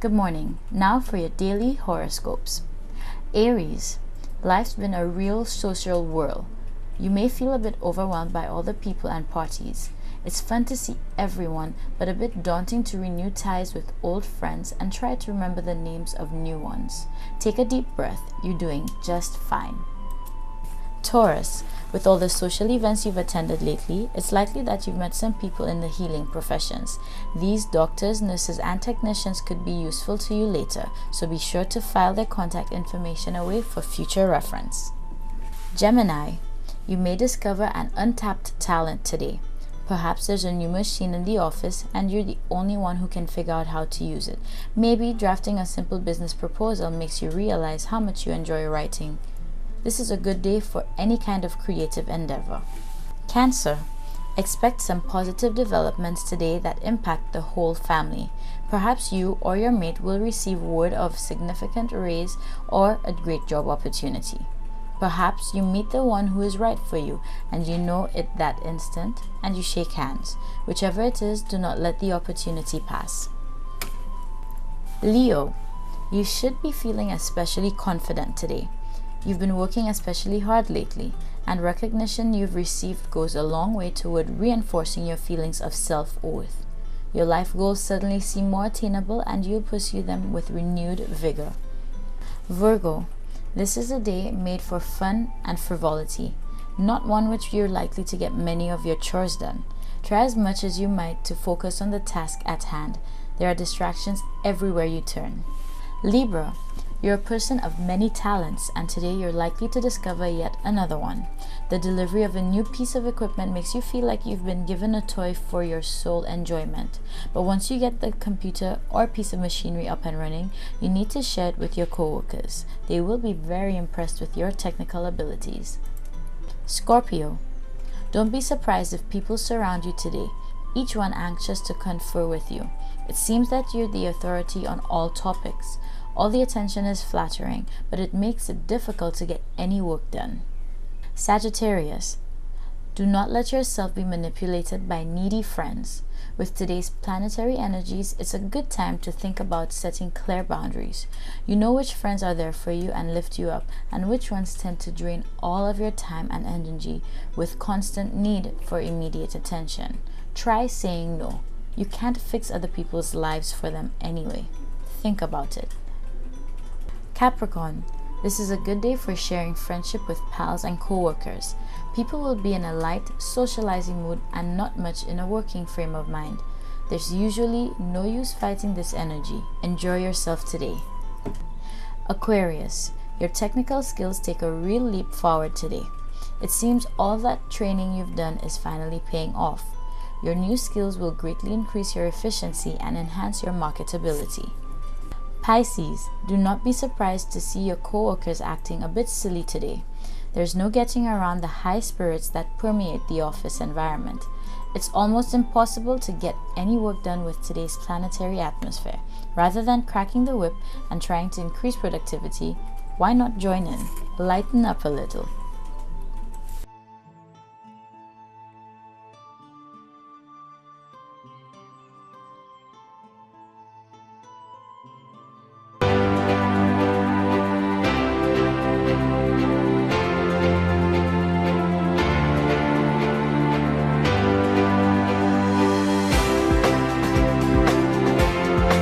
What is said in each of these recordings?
Good morning. Now for your daily horoscopes. Aries, life's been a real social whirl. You may feel a bit overwhelmed by all the people and parties. It's fun to see everyone, but a bit daunting to renew ties with old friends and try to remember the names of new ones. Take a deep breath. You're doing just fine. Taurus, with all the social events you've attended lately, it's likely that you've met some people in the healing professions. These doctors, nurses, and technicians could be useful to you later, so be sure to file their contact information away for future reference. Gemini, you may discover an untapped talent today. Perhaps there's a new machine in the office and you're the only one who can figure out how to use it. Maybe drafting a simple business proposal makes you realize how much you enjoy writing. This is a good day for any kind of creative endeavor. Cancer, expect some positive developments today that impact the whole family. Perhaps you or your mate will receive word of significant raise or a great job opportunity. Perhaps you meet the one who is right for you and you know it that instant and you shake hands. Whichever it is, do not let the opportunity pass. Leo, you should be feeling especially confident today. You've been working especially hard lately, and recognition you've received goes a long way toward reinforcing your feelings of self-worth. Your life goals suddenly seem more attainable and you'll pursue them with renewed vigor. Virgo, this is a day made for fun and frivolity, not one which you're likely to get many of your chores done. Try as much as you might to focus on the task at hand. There are distractions everywhere you turn. Libra, you're a person of many talents, and today you're likely to discover yet another one. The delivery of a new piece of equipment makes you feel like you've been given a toy for your sole enjoyment. But once you get the computer or piece of machinery up and running, you need to share it with your coworkers. They will be very impressed with your technical abilities. Scorpio, don't be surprised if people surround you today, each one anxious to confer with you. It seems that you're the authority on all topics. All the attention is flattering, but it makes it difficult to get any work done. Sagittarius, do not let yourself be manipulated by needy friends. With today's planetary energies, it's a good time to think about setting clear boundaries. You know which friends are there for you and lift you up, and which ones tend to drain all of your time and energy with constant need for immediate attention. Try saying no. You can't fix other people's lives for them anyway. Think about it. Capricorn, this is a good day for sharing friendship with pals and co-workers. People will be in a light, socializing mood and not much in a working frame of mind. There's usually no use fighting this energy. Enjoy yourself today. Aquarius, your technical skills take a real leap forward today. It seems all that training you've done is finally paying off. Your new skills will greatly increase your efficiency and enhance your marketability. Pisces, do not be surprised to see your co-workers acting a bit silly today. There's no getting around the high spirits that permeate the office environment. It's almost impossible to get any work done with today's planetary atmosphere. Rather than cracking the whip and trying to increase productivity, why not join in? Lighten up a little.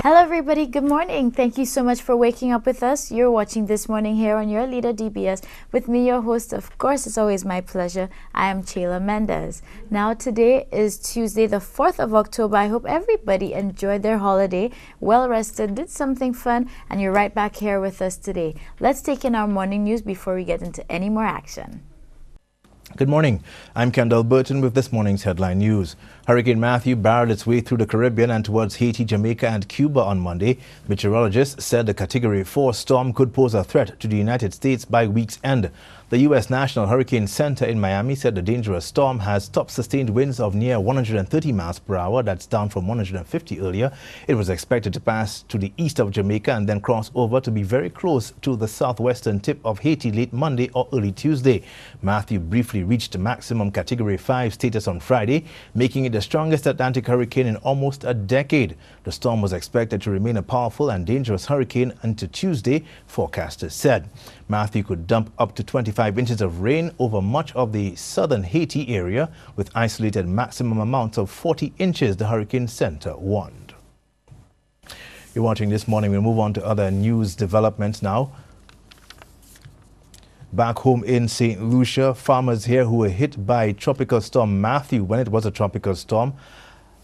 Hello everybody, good morning. Thank you so much for waking up with us. You're watching This Morning here on your leader DBS with me, your host. Of course, it's always my pleasure. I am Chayla Mendez. Now today is Tuesday, the 4th of October. I hope everybody enjoyed their holiday, well rested, did something fun, and you're right back here with us today. Let's take in our morning news before we get into any more action. Good morning. I'm Kendall Burton with this morning's headline news. Hurricane Matthew barreled its way through the Caribbean and towards Haiti, Jamaica and Cuba on Monday. Meteorologists said the Category 4 storm could pose a threat to the United States by week's end. The U.S. National Hurricane Center in Miami said the dangerous storm has top sustained winds of near 130 miles per hour. That's down from 150 earlier. It was expected to pass to the east of Jamaica and then cross over to be very close to the southwestern tip of Haiti late Monday or early Tuesday. Matthew briefly reached maximum Category 5 status on Friday, making it the the strongest Atlantic hurricane in almost a decade. The storm was expected to remain a powerful and dangerous hurricane until Tuesday, forecasters said. Matthew could dump up to 25 inches of rain over much of the southern Haiti area, with isolated maximum amounts of 40 inches, the Hurricane Center warned. You're watching This Morning. We'll move on to other news developments now. Back home in St. Lucia, farmers here who were hit by Tropical Storm Matthew when it was a tropical storm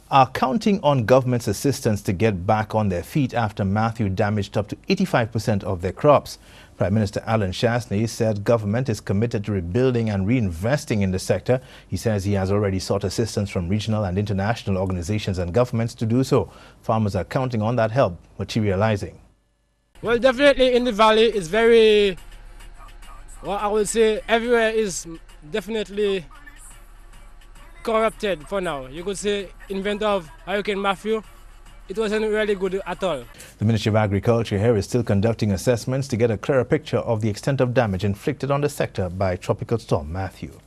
are counting on government's assistance to get back on their feet after Matthew damaged up to 85% of their crops. Prime Minister Alan Chasney said government is committed to rebuilding and reinvesting in the sector. He says he has already sought assistance from regional and international organizations and governments to do so. Farmers are counting on that help materializing. Well, definitely in the valley it's very, well, I would say everywhere is definitely corrupted for now. You could say in event of Hurricane Matthew, it wasn't really good at all. The Ministry of Agriculture here is still conducting assessments to get a clearer picture of the extent of damage inflicted on the sector by Tropical Storm Matthew.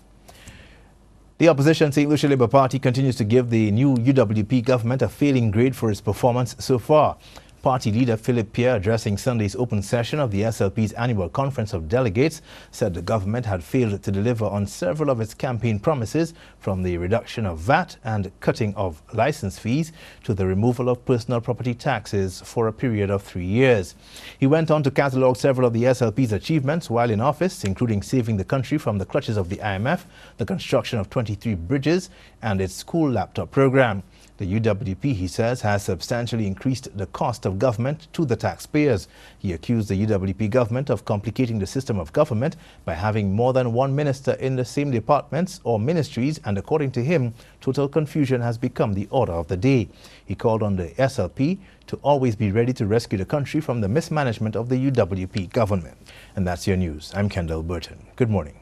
The opposition St. Lucia Labour Party continues to give the new UWP government a failing grade for its performance so far. Party leader Philip Pierre, addressing Sunday's open session of the SLP's annual conference of delegates, said the government had failed to deliver on several of its campaign promises, from the reduction of VAT and cutting of license fees to the removal of personal property taxes for a period of 3 years. He went on to catalogue several of the SLP's achievements while in office, including saving the country from the clutches of the IMF, the construction of 23 bridges, and its school laptop program. The UWP, he says, has substantially increased the cost of government to the taxpayers. He accused the UWP government of complicating the system of government by having more than one minister in the same departments or ministries, and according to him, total confusion has become the order of the day. He called on the SLP to always be ready to rescue the country from the mismanagement of the UWP government. And that's your news. I'm Kendall Burton. Good morning.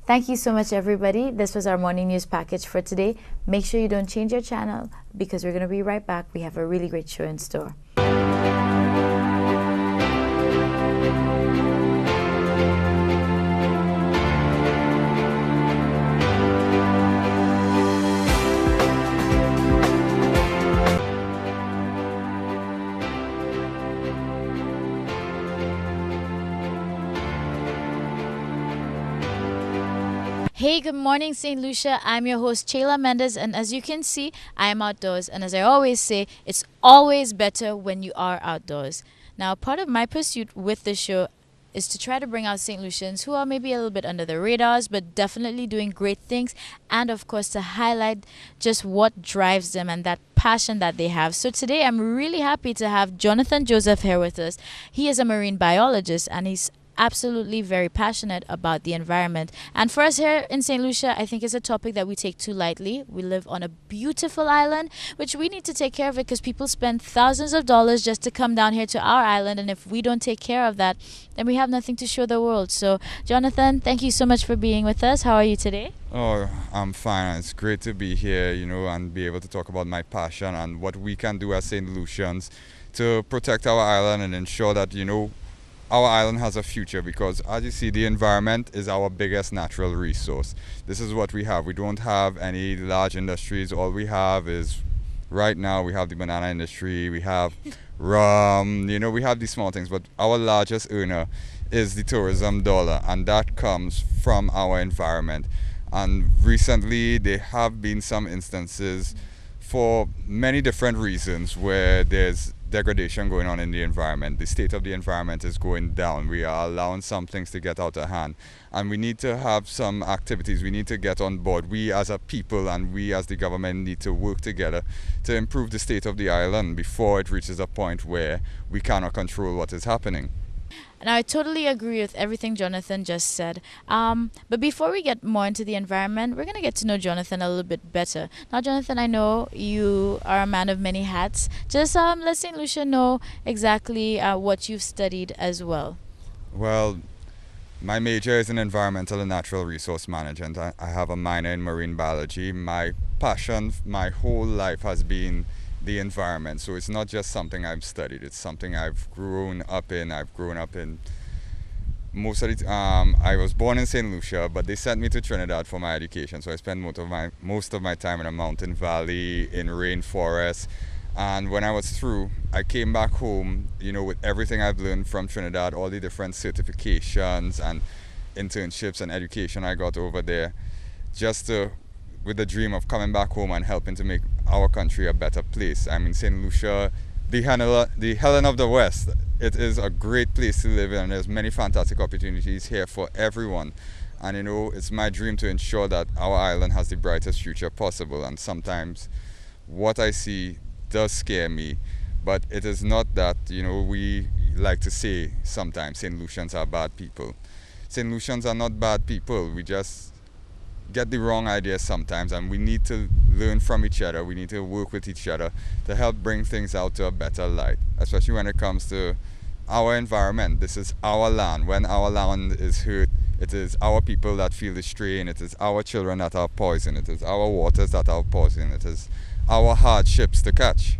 Thank you so much, everybody. This was our morning news package for today. Make sure you don't change your channel, because we're going to be right back. We have a really great show in store. Hey, good morning, St. Lucia. I'm your host, Chayla Mendez, and as you can see, I am outdoors. And as I always say, it's always better when you are outdoors. Now, part of my pursuit with this show is to try to bring out St. Lucians who are maybe a little bit under the radars, but definitely doing great things, and of course to highlight just what drives them and that passion that they have. So today I'm really happy to have Jonathan Joseph here with us. He is a marine biologist, and he's absolutely very passionate about the environment. And for us here in St. Lucia, I think it's a topic that we take too lightly. We live on a beautiful island, which we need to take care of it, because people spend thousands of dollars just to come down here to our island, and if we don't take care of that, then we have nothing to show the world. So Jonathan, thank you so much for being with us. How are you today? Oh, I'm fine. It's great to be here, and be able to talk about my passion and what we can do as St. Lucians to protect our island and ensure that, our island has a future, because as you see, the environment is our biggest natural resource. This is what we have. We don't have any large industries. All we have is, right now, we have the banana industry, we have rum, we have these small things, but our largest earner is the tourism dollar, and that comes from our environment. And recently there have been some instances, for many different reasons, where there's degradation going on in the environment. The state of the environment is going down. We are allowing some things to get out of hand, and we need to have some activities. We need to get on board. We as a people and we as the government need to work together to improve the state of the island before it reaches a point where we cannot control what is happening. And I totally agree with everything Jonathan just said. But before we get more into the environment, we're going to get to know Jonathan a little bit better. Now, Jonathan, I know you are a man of many hats. Just let St. Lucia know exactly what you've studied as well. Well, my major is in environmental and natural resource management. I have a minor in marine biology. My passion my whole life has been the environment, so it's not just something I've studied, it's something I've grown up in. I've grown up in most of the I was born in St. Lucia, but they sent me to Trinidad for my education. So I spent most of my time in a mountain valley, in rainforest. And when I was through, I came back home, with everything I've learned from Trinidad, all the different certifications and internships and education I got over there, with the dream of coming back home and helping to make our country a better place. I mean, St. Lucia, the Helen of the West, it is a great place to live in, and there's many fantastic opportunities here for everyone. And it's my dream to ensure that our island has the brightest future possible. And sometimes what I see does scare me, but it is not that, we like to say sometimes St. Lucians are bad people. St. Lucians are not bad people. We just get the wrong ideas sometimes, and we need to learn from each other. We need to work with each other to help bring things out to a better light, especially when it comes to our environment. This is our land. When our land is hurt, it is our people that feel the strain. It is our children that are poisoned. It is our waters that are poisoned. It is our hardships to catch.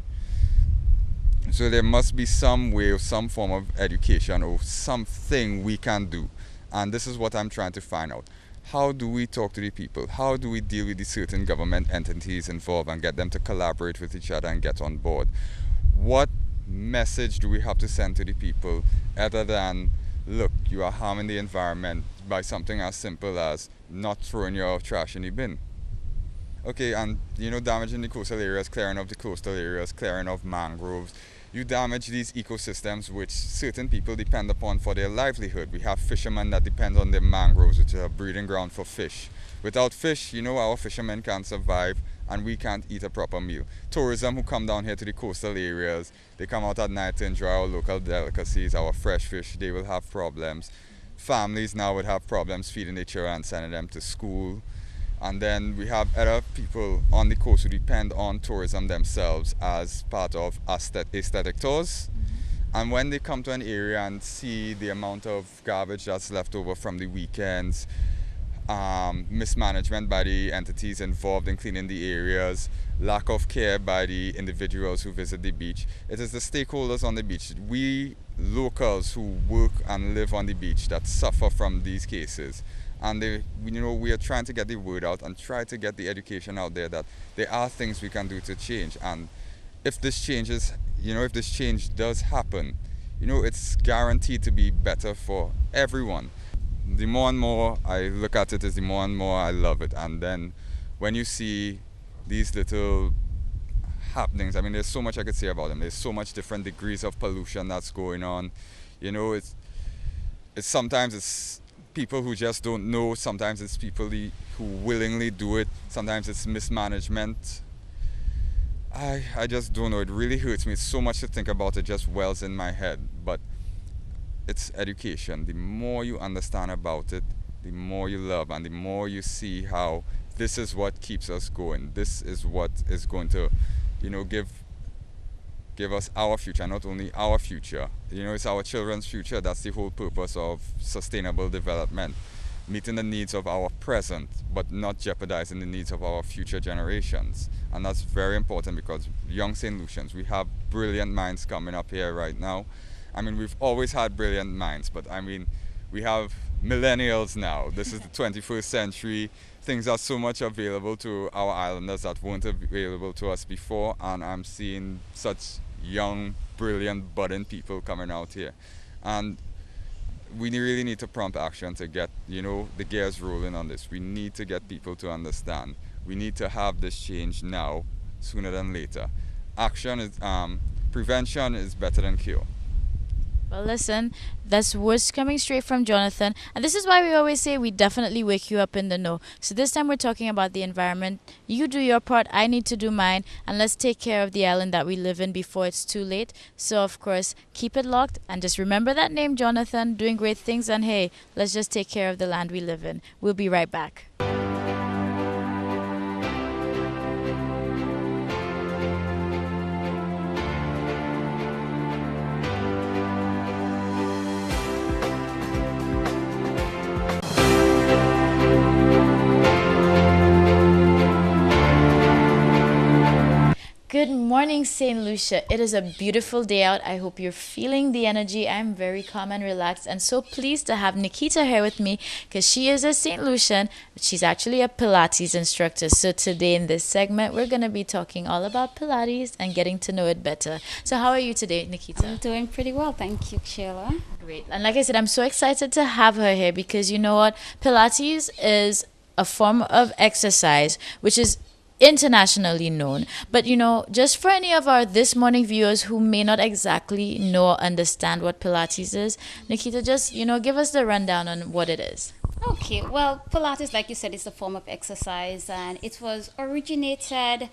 So there must be some way or some form of education or something we can do. And this is what I'm trying to find out. How do we talk to the people? How do we deal with the certain government entities involved and get them to collaborate with each other and get on board? What message do we have to send to the people other than, look, you are harming the environment by something as simple as not throwing your trash in the bin? Okay, and damaging the coastal areas, clearing of the coastal areas, clearing of mangroves. You damage these ecosystems which certain people depend upon for their livelihood. We have fishermen that depend on the mangroves, which is a breeding ground for fish. Without fish, our fishermen can't survive and we can't eat a proper meal. Tourism who come down here to the coastal areas, they come out at night to enjoy our local delicacies, our fresh fish, they will have problems. Families now would have problems feeding their children and sending them to school. And then we have other people on the coast who depend on tourism themselves as part of aesthetic tours. And when they come to an area and see the amount of garbage that's left over from the weekends, mismanagement by the entities involved in cleaning the areas, lack of care by the individuals who visit the beach, it is the stakeholders on the beach, we locals who work and live on the beach, that suffer from these cases. And we are trying to get the word out and try to get the education out there that there are things we can do to change. And if this changes, if this change does happen, it's guaranteed to be better for everyone. The more and more I look at it, is the more and more I love it. And then when you see these little happenings, I mean, there's so much I could say about them. There's so much different degrees of pollution that's going on. It's sometimes it's people who just don't know. Sometimes it's people who willingly do it. Sometimes it's mismanagement. I just don't know. It really hurts me. It's so much to think about. It just wells in my head. But it's education. The more you understand about it, the more you love, and the more you see how this is what keeps us going. This is what is going to, give us our future, not only our future. It's our children's future. That's the whole purpose of sustainable development. Meeting the needs of our present, but not jeopardizing the needs of our future generations. And that's very important, because young St. Lucians, we have brilliant minds coming up here right now. I mean, we've always had brilliant minds, but I mean, we have millennials now. This is the 21st century. Things are so much available to our islanders that weren't available to us before, and I'm seeing such young, brilliant, budding people coming out here. And we really need to prompt action to get, the gears rolling on this. We need to get people to understand. We need to have this change now, sooner than later. Prevention is better than cure. Well, listen, that's words coming straight from Jonathan. And this is why we always say we definitely wake you up in the know. So this time we're talking about the environment. You do your part, I need to do mine. And let's take care of the island that we live in before it's too late. So, of course, keep it locked. And just remember that name, Jonathan, doing great things. And hey, let's just take care of the land we live in. We'll be right back. Good morning, St. Lucia. It is a beautiful day out. I hope you're feeling the energy. I'm very calm and relaxed and so pleased to have Nikita here with me because she is a St. Lucian, but she's actually a Pilates instructor. So today in this segment, we're going to be talking all about Pilates and getting to know it better. So how are you today, Nikita? I'm doing pretty well, thank you, Sheila. Great. And like I said, I'm so excited to have her here because you know what? Pilates is a form of exercise which is internationally known, but just for any of our this morning viewers who may not exactly know or understand what Pilates is, Nikita, just give us the rundown on what it is. Okay, well, Pilates, like you said, is a form of exercise, and it was originated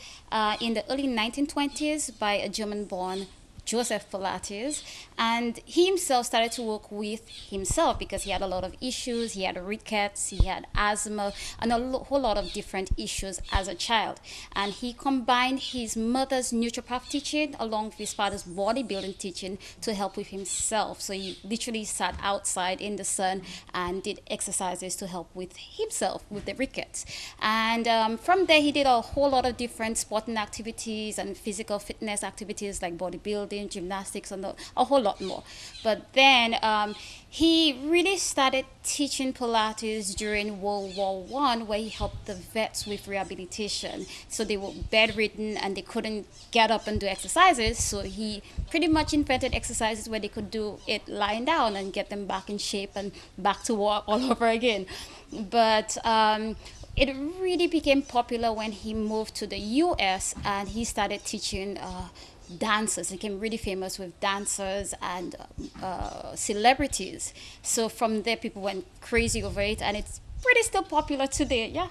in the early 1920s by a German-born Joseph Pilates, and he himself started to work with himself because he had a lot of issues. He had rickets, he had asthma, and whole lot of different issues as a child. And he combined his mother's naturopath teaching along with his father's bodybuilding teaching to help with himself. So he literally sat outside in the sun and did exercises to help with himself with the rickets. And from there, he did a whole lot of different sporting activities and physical fitness activities like bodybuilding, gymnastics, and a whole lot more. But then he really started teaching Pilates during World War I, where he helped the vets with rehabilitation. So they were bedridden and they couldn't get up and do exercises. So he pretty much invented exercises where they could do it lying down and get them back in shape and back to work all over again. But it really became popular when he moved to the US and he started teaching dancers. He became really famous with dancers and celebrities. So from there, people went crazy over it, and it's pretty still popular today. Yeah.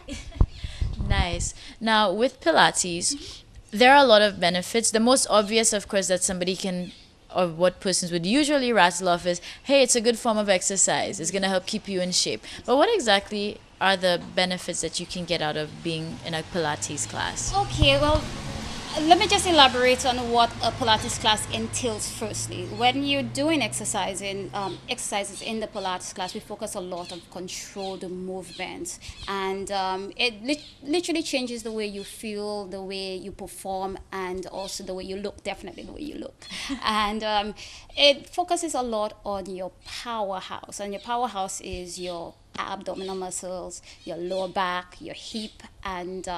Nice. Now, with Pilates, there are a lot of benefits. The most obvious, of course, that somebody can, or what persons would usually rattle off is, hey, it's a good form of exercise. It's going to help keep you in shape. But what exactly are the benefits that you can get out of being in a Pilates class? Okay, well, let me just elaborate on what a Pilates class entails firstly. When you're doing exercises in the Pilates class, we focus a lot on controlled movements. And it literally changes the way you feel, the way you perform, and also the way you look, definitely the way you look. And it focuses a lot on your powerhouse. And your powerhouse is your abdominal muscles, your lower back, your hip, and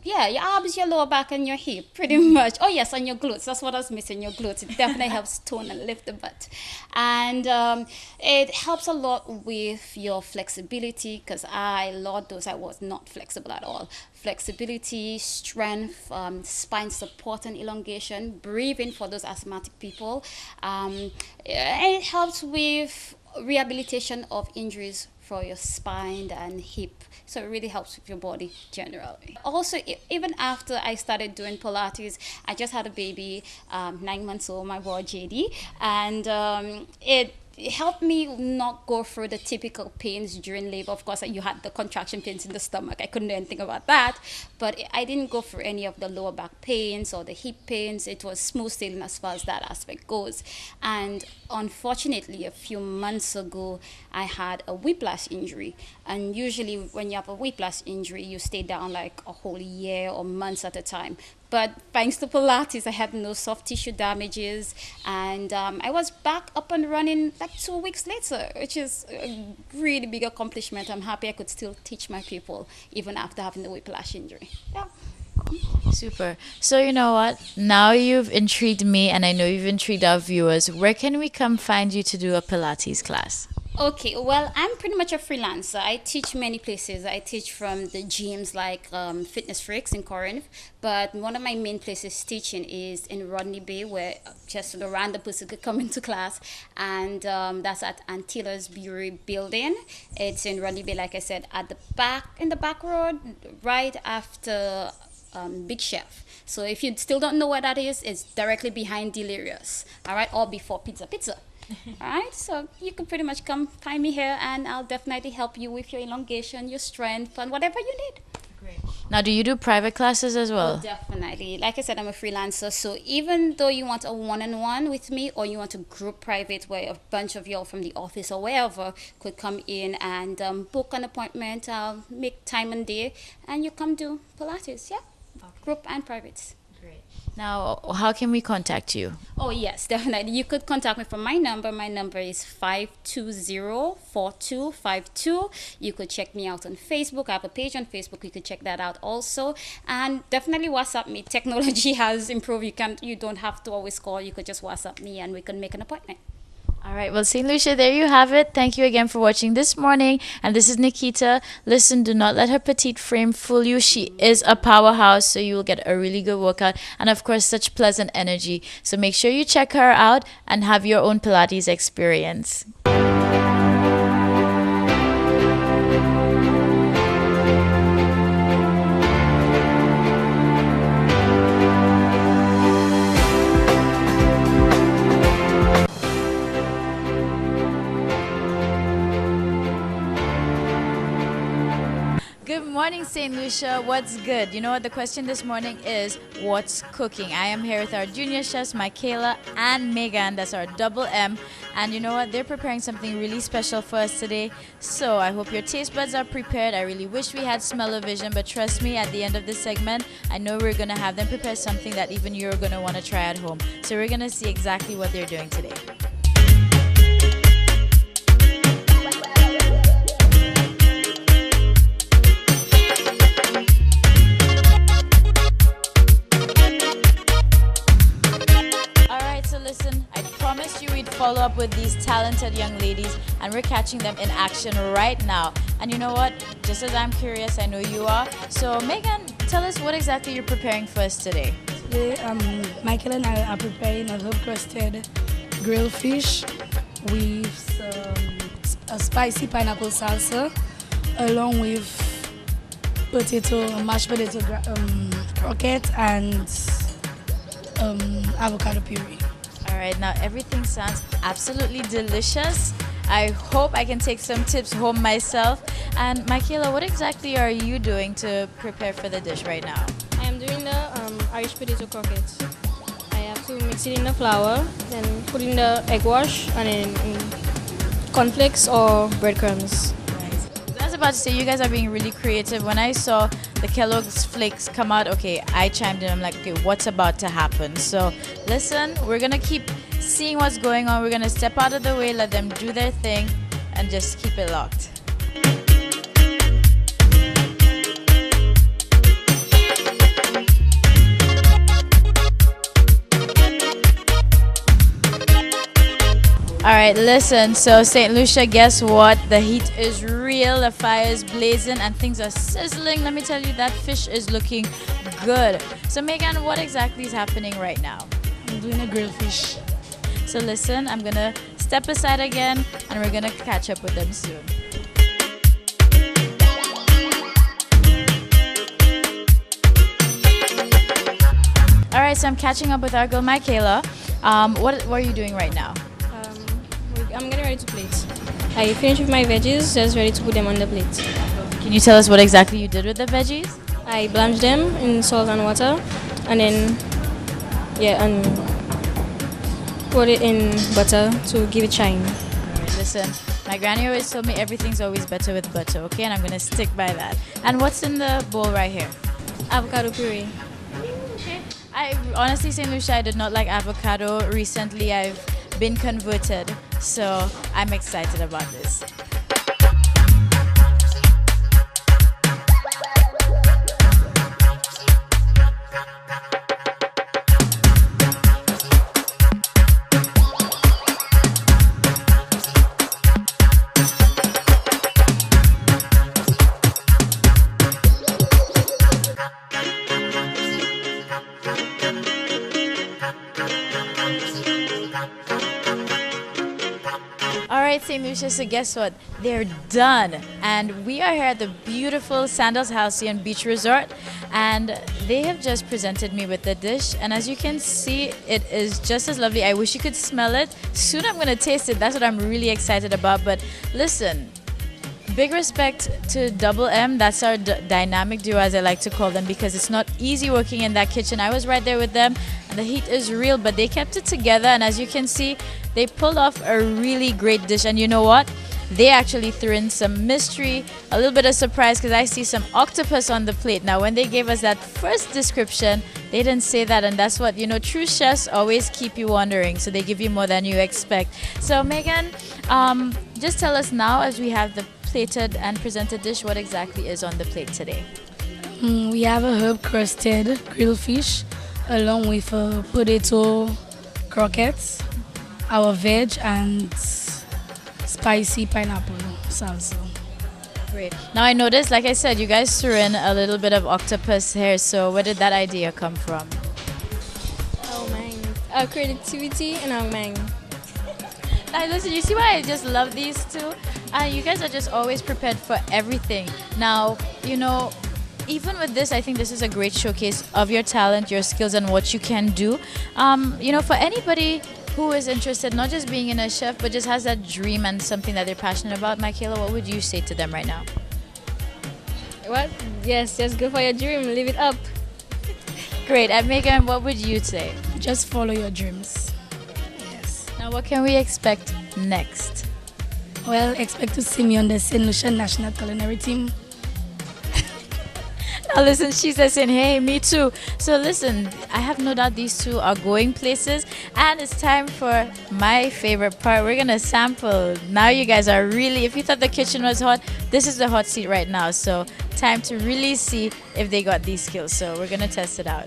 yeah, your arms, your lower back, and your hip, pretty much. Oh yes, and your glutes. That's what I was missing, your glutes. It definitely helps tone and lift the butt. And it helps a lot with your flexibility, because Lord knows I was not flexible at all. Flexibility, strength, spine support and elongation, breathing for those asthmatic people. It helps with rehabilitation of injuries for your spine and hip. So it really helps with your body generally. Also, even after I started doing Pilates, I just had a baby, 9 months old, my boy JD, and it helped me not go through the typical pains during labor. Of course, you had the contraction pains in the stomach. I couldn't do anything about that. But I didn't go through any of the lower back pains or the hip pains. It was smooth sailing as far as that aspect goes. And unfortunately, a few months ago, I had a whiplash injury. And usually when you have a whiplash injury, you stay down like a whole year or months at a time. But thanks to Pilates, I had no soft tissue damages, and I was back up and running like 2 weeks later, which is a really big accomplishment. I'm happy I could still teach my people even after having the whiplash injury. Yeah. Super. So you know what? Now you've intrigued me, and I know you've intrigued our viewers. Where can we come find you to do a Pilates class? Okay, well, I'm pretty much a freelancer. I teach many places. I teach from the gyms like Fitness Freaks in Corinth, but one of my main places teaching is in Rodney Bay, where just a random person could come into class, and that's at Antilla's Brewery building. It's in Rodney Bay, like I said, at the back, in the back road, right after Big Chef. So if you still don't know where that is, it's directly behind Delirious, all right, or before Pizza. All right, so you can pretty much come find me here, and I'll definitely help you with your elongation, your strength, and whatever you need. Great. Now, do you do private classes as well? Oh, definitely. Like I said, I'm a freelancer, so even though you want a one-on-one with me, or you want a group private where a bunch of y'all from the office or wherever could come in and book an appointment, I'll make time and day, and you come do Pilates, yeah? Okay. group and private. Now, how can we contact you? Oh, yes, definitely. You could contact me from my number. My number is 520-4252. You could check me out on Facebook. I have a page on Facebook. You could check that out also. And definitely WhatsApp me. Technology has improved. You don't have to always call. You could just WhatsApp me and we can make an appointment. All right, well, St. Lucia, there you have it. Thank you again for watching this morning. And this is Nikita. Listen, do not let her petite frame fool you. She is a powerhouse, so you will get a really good workout. And of course, such pleasant energy. So make sure you check her out and have your own Pilates experience. Good morning, St. Lucia. What's good? You know what? The question this morning is, what's cooking? I am here with our junior chefs, Michaela and Megan. That's our double M. And you know what? They're preparing something really special for us today. So I hope your taste buds are prepared. I really wish we had smell-o-vision, but trust me, at the end of this segment, I know we're going to have them prepare something that even you're going to want to try at home. So we're going to see exactly what they're doing today. Follow up with these talented young ladies, and we're catching them in action right now. And you know what? Just as I'm curious, I know you are. So Megan, tell us what exactly you're preparing for us today. Today, Michael and I are preparing a herb-crusted grilled fish with a spicy pineapple salsa, along with mashed potato croquette and avocado puree. All right, now everything sounds absolutely delicious. I hope I can take some tips home myself. And Michaela, what exactly are you doing to prepare for the dish right now? I am doing the Irish potato croquettes. I have to mix it in the flour, then put in the egg wash, and then cornflakes or breadcrumbs. Nice. I was about to say, you guys are being really creative. When I saw the Kellogg's flakes come out, okay, I chimed in. I'm like, okay, what's about to happen? So listen, we're gonna keep seeing what's going on. We're gonna step out of the way, let them do their thing, and just keep it locked. All right, listen, so St. Lucia, guess what? The heat is real, the fire is blazing, and things are sizzling. Let me tell you, that fish is looking good. So Megan, what exactly is happening right now? I'm doing a grilled fish. So listen, I'm gonna step aside again, and we're gonna catch up with them soon. All right, so I'm catching up with our girl, Michaela. What are you doing right now? I'm getting ready to plate. I finished with my veggies, just ready to put them on the plate. Can you tell us what exactly you did with the veggies? I blanched them in salt and water, and then and put it in butter to give it shine. Right, listen, my granny always told me everything's always better with butter, okay? And I'm gonna stick by that. And what's in the bowl right here? Avocado puree. Okay. I honestly, St. Lucia, I did not like avocado. Recently, I've been converted, so I'm excited about this. Alright, St. Lucia, so guess what? They're done. And we are here at the beautiful Sandals Halcyon Beach Resort. And they have just presented me with the dish. And as you can see, it is just as lovely. I wish you could smell it. Soon I'm going to taste it. That's what I'm really excited about. But listen, big respect to Double M. That's our dynamic duo, as I like to call them, because it's not easy working in that kitchen. I was right there with them, and the heat is real, but they kept it together. And as you can see, they pulled off a really great dish. And you know what? they actually threw in some mystery, a little bit of surprise, because I see some octopus on the plate. Now, when they gave us that first description, they didn't say that, and that's what, you know, true chefs always keep you wondering, so they give you more than you expect. So, Megan, just tell us now, as we have the plated and presented dish, what exactly is on the plate today? We have a herb crusted grilled fish along with potato croquettes, our veg, and spicy pineapple salsa. Great. Now I noticed, like I said, you guys threw in a little bit of octopus here, so where did that idea come from? Our mind. Our creativity and our mind. Now listen, you see why I just love these two? You guys are just always prepared for everything. Now, you know, even with this, I think this is a great showcase of your talent, your skills, and what you can do. You know, for anybody who is interested, not just being in a chef, but just has that dream and something that they're passionate about, Michaela, what would you say to them right now? What? Yes, just go for your dream. Live it up. Great. And Megan, what would you say? Just follow your dreams. Yes. Now, what can we expect next? Well, expect to see me on the St. Lucia National Culinary Team. Now listen, she's saying, hey, me too. So listen, I have no doubt these two are going places, and it's time for my favorite part. We're gonna sample. Now you guys are really, if you thought the kitchen was hot, this is the hot seat right now. So time to really see if they got these skills. So we're gonna test it out.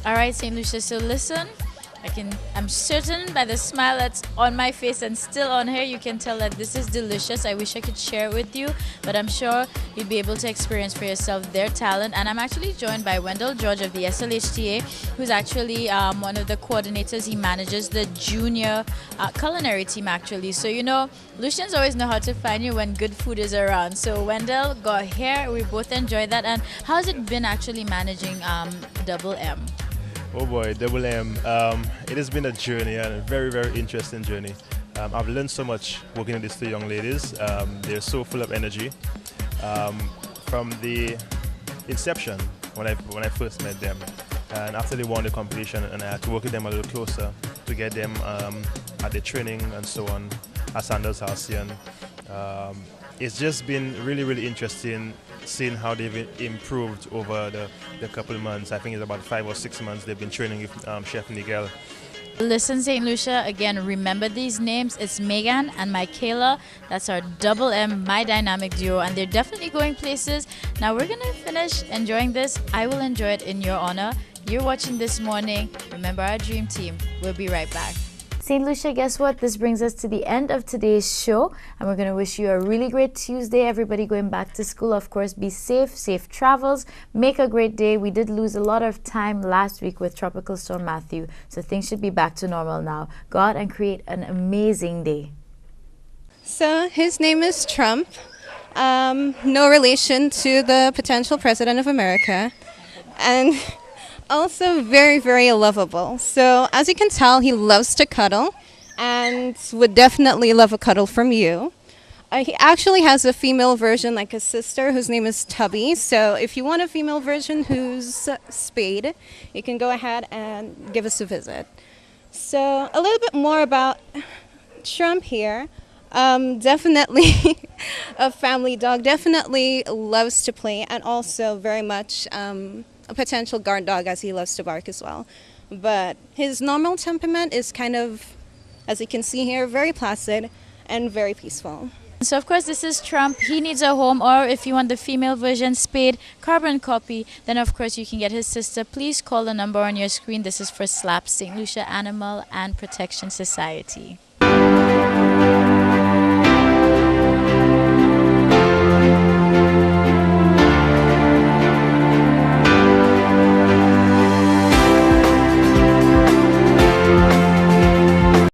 All right, St. Lucia, so listen. I'm certain by the smile that's on my face and still on her, you can tell that this is delicious. I wish I could share it with you, but I'm sure you'd be able to experience for yourself their talent. And I'm actually joined by Wendell George of the SLHTA, who's actually one of the coordinators. He manages the junior culinary team, actually. So, you know, Lucians always know how to find you when good food is around. So, Wendell, got here. We both enjoyed that. And how's it been actually managing Double M? Oh boy, Double M. It has been a journey, and a very, very interesting journey. I've learned so much working with these two young ladies. They're so full of energy. From the inception, when I first met them, and after they won the competition, and I had to work with them a little closer to get them at the training and so on, at Sandals Halcyon. It's just been really, really interesting seeing how they've improved over the couple of months. I think it's about 5 or 6 months they've been training with Chef Nigel. Listen, St. Lucia, again, remember these names. It's Megan and Michaela. That's our Double M, my dynamic duo, and they're definitely going places. Now we're going to finish enjoying this. I will enjoy it in your honor. You're watching This Morning. Remember our dream team. We'll be right back. St. Lucia, guess what? This brings us to the end of today's show, and we're going to wish you a really great Tuesday. Everybody going back to school, of course, be safe travels, make a great day. We did lose a lot of time last week with Tropical Storm Matthew, so things should be back to normal now. Go out and create an amazing day. So his name is Trump. No relation to the potential president of America. And also very, very lovable. So as you can tell, he loves to cuddle and would definitely love a cuddle from you. He actually has a female version, like a sister, whose name is Tubby. So if you want a female version who's Spade, you can go ahead and give us a visit. So a little bit more about Trump here. Definitely a family dog, definitely loves to play, and also very much a potential guard dog, as he loves to bark as well. But his normal temperament is kind of, as you can see here, very placid and very peaceful. So of course this is Trump. He needs a home, or if you want the female version, Spade, carbon copy, then of course you can get his sister. Please call the number on your screen. This is for SLAP, St. Lucia Animal and Protection Society.